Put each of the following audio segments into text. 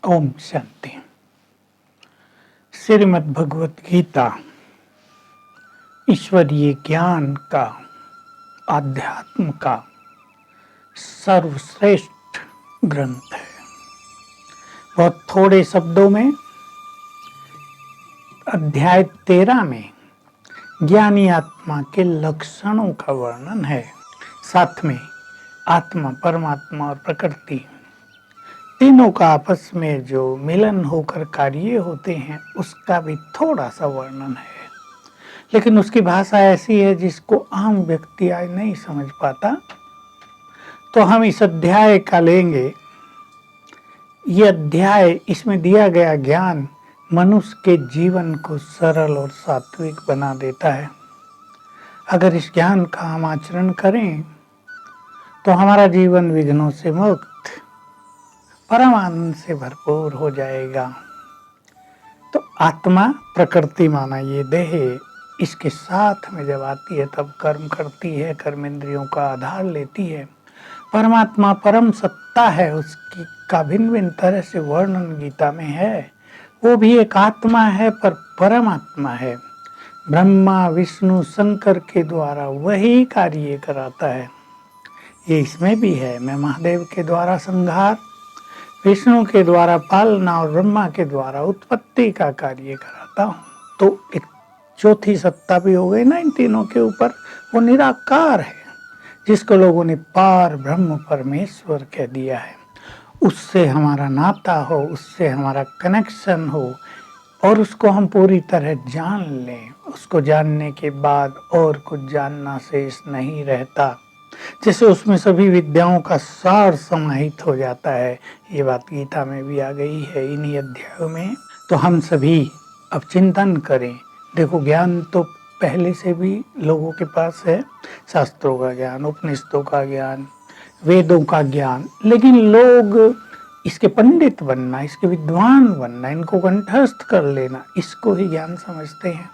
ओम शांति। श्रीमद् भगवत गीता ईश्वरीय ज्ञान का, आध्यात्म का सर्वश्रेष्ठ ग्रंथ है। बहुत थोड़े शब्दों में अध्याय 13 में ज्ञानी आत्मा के लक्षणों का वर्णन है। साथ में आत्मा, परमात्मा और प्रकृति तीनों का आपस में जो मिलन होकर कार्य होते हैं उसका भी थोड़ा सा वर्णन है, लेकिन उसकी भाषा ऐसी है जिसको आम व्यक्ति आज नहीं समझ पाता। तो हम इस अध्याय का लेंगे। ये अध्याय, इसमें दिया गया ज्ञान मनुष्य के जीवन को सरल और सात्विक बना देता है। अगर इस ज्ञान का हम आचरण करें तो हमारा जीवन विघ्नों से मुक्त, परम आनंद से भरपूर हो जाएगा। तो आत्मा, प्रकृति माना ये देह, इसके साथ में जब आती है तब कर्म करती है, कर्म इंद्रियों का आधार लेती है। परमात्मा परम सत्ता है, उसकी का भिन्न भिन्न तरह से वर्णन गीता में है। वो भी एक आत्मा है पर परमात्मा है। ब्रह्मा, विष्णु, शंकर के द्वारा वही कार्य कराता है। ये इसमें भी है। मैं महादेव के द्वारा संहार, विष्णु के द्वारा पालना और ब्रह्मा के द्वारा उत्पत्ति का कार्य कराता हूँ। तो एक चौथी सत्ता भी हो गई ना इन तीनों के ऊपर, वो निराकार है, जिसको लोगों ने पार ब्रह्म परमेश्वर कह दिया है। उससे हमारा नाता हो, उससे हमारा कनेक्शन हो और उसको हम पूरी तरह जान लें। उसको जानने के बाद और कुछ जानना शेष नहीं रहता, जैसे उसमें सभी विद्याओं का सार समाहित हो जाता है। ये बात गीता में भी आ गई है इन्हीं अध्यायों में। तो हम सभी अब चिंतन करें। देखो, ज्ञान तो पहले से भी लोगों के पास है, शास्त्रों का ज्ञान, उपनिषदों का ज्ञान, वेदों का ज्ञान, लेकिन लोग इसके पंडित बनना, इसके विद्वान बनना, इनको कंठस्थ कर लेना, इसको ही ज्ञान समझते हैं।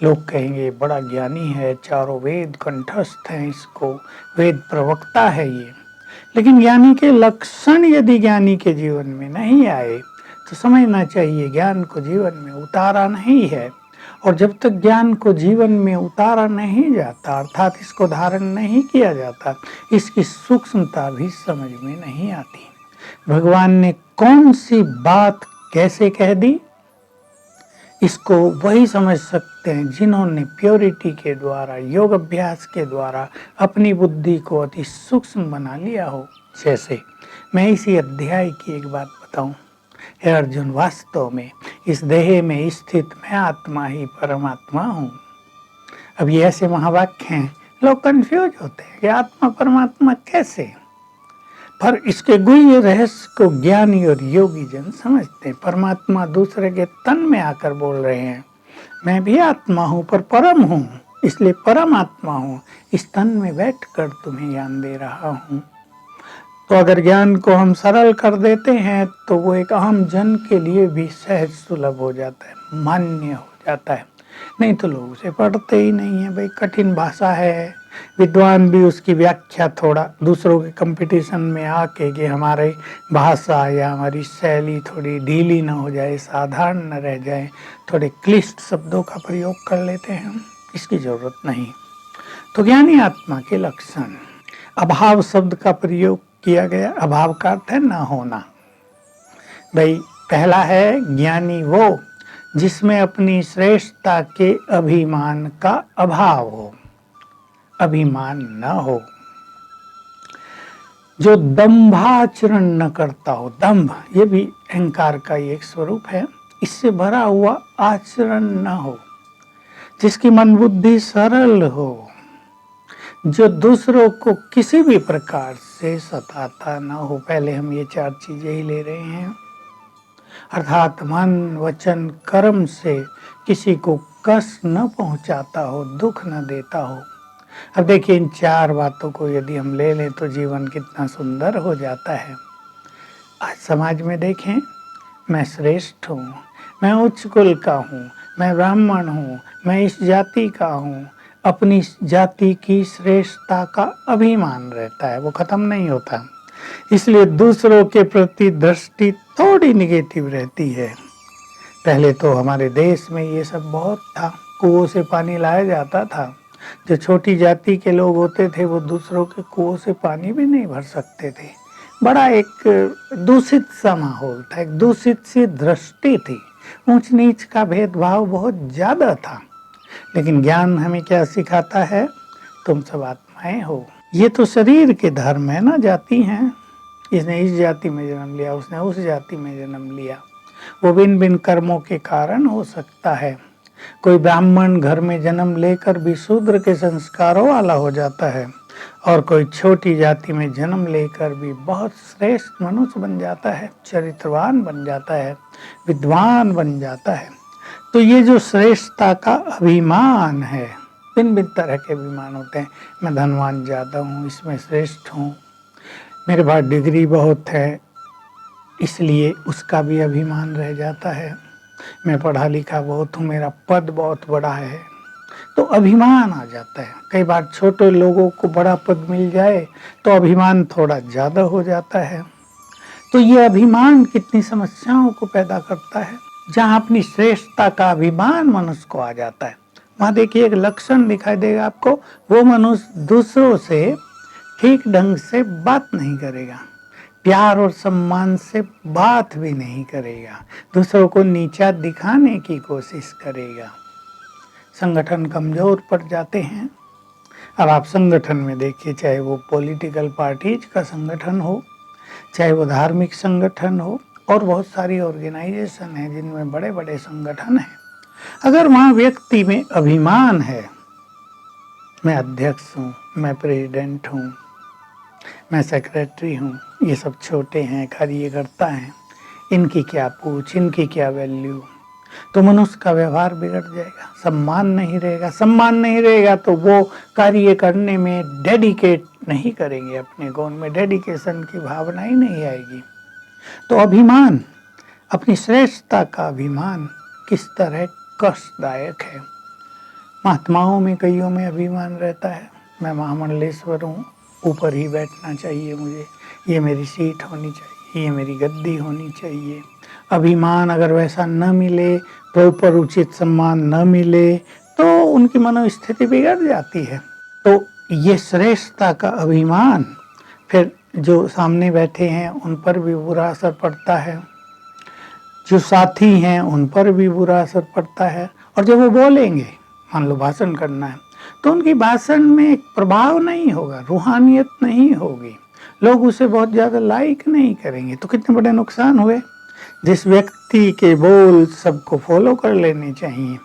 लोग कहेंगे बड़ा ज्ञानी है, चारों वेद कंठस्थ हैं, इसको वेद प्रवक्ता है ये। लेकिन ज्ञानी के लक्षण यदि ज्ञानी के जीवन में नहीं आए तो समझना चाहिए ज्ञान को जीवन में उतारा नहीं है। और जब तक ज्ञान को जीवन में उतारा नहीं जाता, अर्थात इसको धारण नहीं किया जाता, इसकी सूक्ष्मता भी समझ में नहीं आती। भगवान ने कौन सी बात कैसे कह दी, इसको वही समझ सकते हैं जिन्होंने प्योरिटी के द्वारा, योग अभ्यास के द्वारा अपनी बुद्धि को अति सूक्ष्म बना लिया हो। जैसे मैं इसी अध्याय की एक बात बताऊं, हे अर्जुन, वास्तव में इस देह में स्थित मैं आत्मा ही परमात्मा हूँ। अब ये ऐसे महावाक्य हैं, लोग कंफ्यूज होते हैं कि आत्मा परमात्मा कैसे, पर इसके गुह्य रहस्य को ज्ञानी और योगी जन समझते हैं। परमात्मा दूसरे के तन में आकर बोल रहे हैं, मैं भी आत्मा हूँ पर परम हूँ, इसलिए परम आत्मा हूँ, इस तन में बैठकर तुम्हें ज्ञान दे रहा हूँ। तो अगर ज्ञान को हम सरल कर देते हैं तो वो एक आम जन के लिए भी सहज सुलभ हो जाता है, मान्य हो जाता है। नहीं तो लोग उसे पढ़ते ही नहीं है। भाई, कठिन भाषा है, विद्वान भी उसकी व्याख्या थोड़ा दूसरों के कंपटीशन में आके कि हमारी भाषा या हमारी शैली थोड़ी ढीली ना हो जाए, साधारण न रह जाए, थोड़े क्लिष्ट शब्दों का प्रयोग कर लेते हैं। इसकी जरूरत नहीं। तो ज्ञानी आत्मा के लक्षण, अभाव शब्द का प्रयोग किया गया। अभाव का अर्थ है ना होना। भाई, पहला है ज्ञानी वो जिसमें अपनी श्रेष्ठता के अभिमान का अभाव हो, अभिमान न हो, जो दंभाचरण न करता हो। दंभ ये भी अहंकार का एक स्वरूप है। इससे भरा हुआ आचरण न हो, जिसकी मन बुद्धि सरल हो, जो दूसरों को किसी भी प्रकार से सताता न हो। पहले हम ये चार चीजें ही ले रहे हैं, अर्थात मन, वचन, कर्म से किसी को कष्ट न पहुंचाता हो, दुख न देता हो। अब देखिए, इन चार बातों को यदि हम ले लें तो जीवन कितना सुंदर हो जाता है। आज समाज में देखें, मैं श्रेष्ठ हूँ, मैं उच्च कुल का हूँ, मैं ब्राह्मण हूँ, मैं इस जाति का हूँ, अपनी जाति की श्रेष्ठता का अभिमान रहता है, वो खत्म नहीं होता। इसलिए दूसरों के प्रति दृष्टि थोड़ी निगेटिव रहती है। पहले तो हमारे देश में ये सब बहुत था, कुओं से पानी लाया जाता था। जो छोटी जाति के लोग होते थे वो दूसरों के कुओं से पानी भी नहीं भर सकते थे। बड़ा एक दूषित सा माहौल था, एक दूषित सी दृष्टि थी, ऊंच नीच का भेदभाव बहुत ज्यादा था। लेकिन ज्ञान हमें क्या सिखाता है? तुम सब आत्माएं हो। ये तो शरीर के धर्म है ना, जाति हैं। इसने इस जाति में जन्म लिया, उसने उस जाति में जन्म लिया। वो भिन्न भिन्न कर्मों के कारण हो सकता है। कोई ब्राह्मण घर में जन्म लेकर भी शूद्र के संस्कारों वाला हो जाता है, और कोई छोटी जाति में जन्म लेकर भी बहुत श्रेष्ठ मनुष्य बन जाता है, चरित्रवान बन जाता है, विद्वान बन जाता है। तो ये जो श्रेष्ठता का अभिमान है, भिन्न भिन्न तरह के अभिमान होते हैं। मैं धनवान ज्यादा हूँ, इसमें श्रेष्ठ हूँ, मेरे पास डिग्री बहुत है, इसलिए उसका भी अभिमान रह जाता है। मैं पढ़ा लिखा बहुत हूँ, मेरा पद बहुत बड़ा है, तो अभिमान आ जाता है। कई बार छोटे लोगों को बड़ा पद मिल जाए तो अभिमान थोड़ा ज्यादा हो जाता है। तो ये अभिमान कितनी समस्याओं को पैदा करता है। जहाँ अपनी श्रेष्ठता का अभिमान मनुष्य को आ जाता है, वहां देखिए एक लक्षण दिखाई देगा आपको, वो मनुष्य दूसरों से ठीक ढंग से बात नहीं करेगा, प्यार और सम्मान से बात भी नहीं करेगा, दूसरों को नीचा दिखाने की कोशिश करेगा। संगठन कमजोर पड़ जाते हैं। अब आप संगठन में देखिए, चाहे वो पॉलिटिकल पार्टीज का संगठन हो, चाहे वो धार्मिक संगठन हो, और बहुत सारी ऑर्गेनाइजेशन है जिनमें बड़े बड़े संगठन हैं। अगर वहां व्यक्ति में अभिमान है, मैं अध्यक्ष हूँ, मैं प्रेसिडेंट हूँ, मैं सेक्रेटरी हूँ, ये सब छोटे हैं, कार्यकर्ता हैं, इनकी क्या पूछ, इनकी क्या वैल्यू, तो मनुष्य का व्यवहार बिगड़ जाएगा। सम्मान नहीं रहेगा, सम्मान नहीं रहेगा तो वो कार्य करने में डेडिकेट नहीं करेंगे, अपने को उनमें डेडिकेशन की भावना ही नहीं आएगी। तो अभिमान, अपनी श्रेष्ठता का अभिमान किस तरह कष्टदायक है। महात्माओं में कईयों में अभिमान रहता है, मैं महामंडलेश्वर हूँ, ऊपर ही बैठना चाहिए मुझे, ये मेरी सीट होनी चाहिए, ये मेरी गद्दी होनी चाहिए। अभिमान अगर वैसा न मिले, प्रॉपर उचित सम्मान न मिले, तो उनकी मनोस्थिति बिगड़ जाती है। तो ये श्रेष्ठता का अभिमान फिर जो सामने बैठे हैं उन पर भी बुरा असर पड़ता है, जो साथी हैं उन पर भी बुरा असर पड़ता है। और जब वो बोलेंगे, मान लो भाषण करना है, तो उनकी भाषण में एक प्रभाव नहीं होगा, रूहानियत नहीं होगी, लोग उसे बहुत ज्यादा लाइक नहीं करेंगे, तो कितने बड़े नुकसान हुए। जिस व्यक्ति के बोल सबको फॉलो कर लेने चाहिए,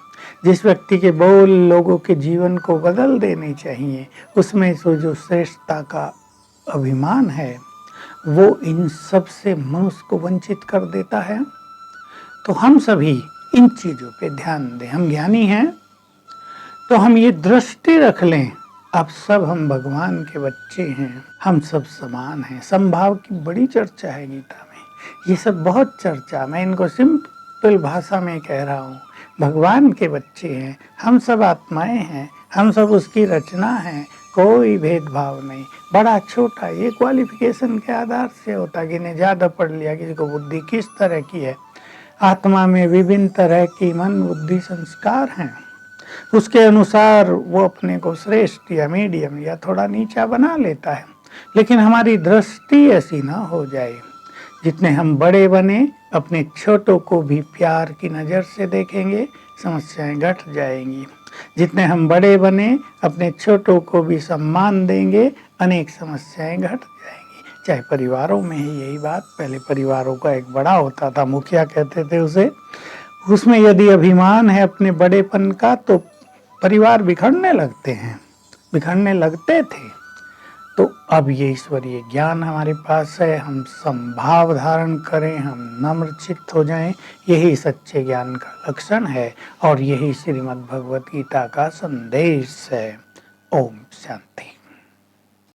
जिस व्यक्ति के बोल लोगों के जीवन को बदल देने चाहिए, उसमें से जो श्रेष्ठता का अभिमान है वो इन सब से मनुष्य को वंचित कर देता है। तो हम सभी इन चीजों पे ध्यान दें। हम ज्ञानी हैं तो हम ये दृष्टि रख लें, अब सब हम भगवान के बच्चे हैं, हम सब समान हैं। समभाव की बड़ी चर्चा है गीता में, ये सब बहुत चर्चा, मैं इनको सिंपल भाषा में कह रहा हूँ। भगवान के बच्चे हैं, हम सब आत्माएं हैं, हम सब उसकी रचना है, कोई भेदभाव नहीं, बड़ा छोटा, ये क्वालिफिकेशन के आधार से होता है कि ने ज्यादा पढ़ लिया, किसी को बुद्धि किस तरह की है। आत्मा में विभिन्न तरह की मन बुद्धि संस्कार हैं, उसके अनुसार वो अपने को श्रेष्ठ या मीडियम या थोड़ा नीचा बना लेता है। लेकिन हमारी दृष्टि ऐसी ना हो जाए, जितने हम बड़े बने अपने छोटों को भी प्यार की नज़र से देखेंगे, समस्याएं घट जाएंगी। जितने हम बड़े बने अपने छोटों को भी सम्मान देंगे, अनेक समस्याएं घट जाएंगी। चाहे परिवारों में ही यही बात, पहले परिवारों का एक बड़ा होता था, मुखिया कहते थे उसे, उसमें यदि अभिमान है अपने बड़ेपन का तो परिवार बिखरने लगते थे। तो अब ये ईश्वरीय ज्ञान हमारे पास है, हम समभाव धारण करें, हम नम्र चित्त हो जाएं, यही सच्चे ज्ञान का लक्षण है और यही श्रीमद् भगवत गीता का संदेश है। ओम शांति।